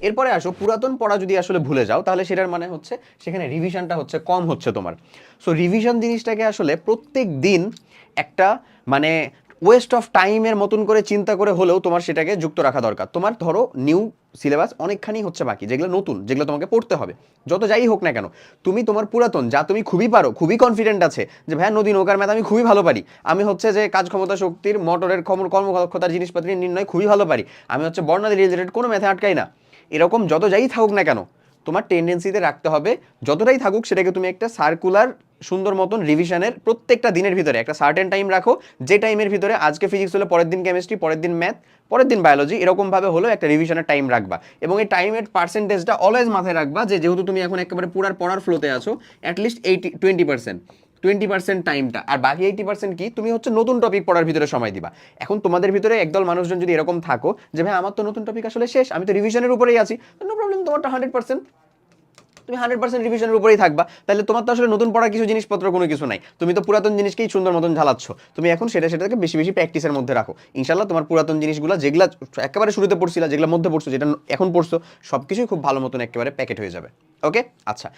এরপরে আসো পুরাতন পড়া যদি আসলে ভুলে যাও তাহলে সেটার মানে হচ্ছে সেখানে রিভিশনটা হচ্ছে কম হচ্ছে তোমার। সো রিভিশন জিনিসটাকে আসলে প্রত্যেক দিন একটা মানে ওয়েস্ট অফ টাইমের মতন করে চিন্তা করে হলেও তোমার সেটাকে যুক্ত রাখা দরকার। তোমার ধরো নিউ সিলেবাস অনেকখানি হচ্ছে বাকি, যেগুলো নতুন, যেগুলো তোমাকে পড়তে হবে, যত যাই হোক না কেন, তুমি তোমার পুরাতন যা তুমি খুবই পারো, খুবই কনফিডেন্ট আছে যে ভাই নদী নৌকার ম্যাথ আমি খুবই ভালো পারি, আমি হচ্ছে যে কাজ ক্ষমতা শক্তির মোটরের কর্মক্ষমতার জিনিসপত্রের নির্ণয় খুবই ভালো পারি, আমি হচ্ছে বর্ণালী রিলেটেড কোনো ম্যাথে আটকাই না, এরকম যত যাই থাকুক না কেন তোমার টেন্ডেন্সিতে রাখতে হবে যতটাই থাকুক সেটাকে তুমি একটা সার্কুলার সুন্দর মতন রিভিশনের প্রত্যেকটা দিনের ভিতরে একটা সার্টেন টাইম রাখো, যে টাইমের ভিতরে আজকে ফিজিক্স হলে পরের দিন কেমিস্ট্রি, পরের দিন ম্যাথ, পরের দিন বায়োলজি, এরকমভাবে হলো একটা রিভিশনের টাইম রাখবা। এবং এই টাইমের পার্সেন্টেজটা অলওয়েজ মাথায় রাখবা যে যেহেতু তুমি এখন একেবারে পুরার পড়ার ফ্লোতে আছো, অ্যাটলিস্ট 20% টাইমটা, আর বাকি 80% কি তুমি হচ্ছে নতুন টপিক পড়ার ভিতরে সময় দিবা। এখন তোমাদের ভিতরে একদল মানুষজন যদি এরকম থাকো যে ভাই আমার তো নতুন টপিক আসলে শেষ, আমি তো রিভিশনের উপরেই আছি, নো প্রবলেম, তোমারটা 100%, তুমি 100% রিভিশনের উপরেই থাকবা, তাহলে তোমার তো আসলে নতুন পড়ার কিছু জিনিসপত্র কোনো কিছু নাই, তুমি তো পুরাতন জিনিসকেই সুন্দর মতন ঝালাচ্ছ, তুমি এখন সেটাকে বেশি বেশি প্র্যাকটিসের মধ্যে রাখো, ইনশাল্লাহ তোমার পুরাতন জিনিসগুলো যেগুলো একেবারে শুরুতে পড়ছিলা, যেগুলো মধ্যে পড়ছো, যেটা এখন পড়ছো, সব কিছুই খুব ভালো মতন একেবারে প্যাকেট হয়ে যাবে। ওকে, আচ্ছা।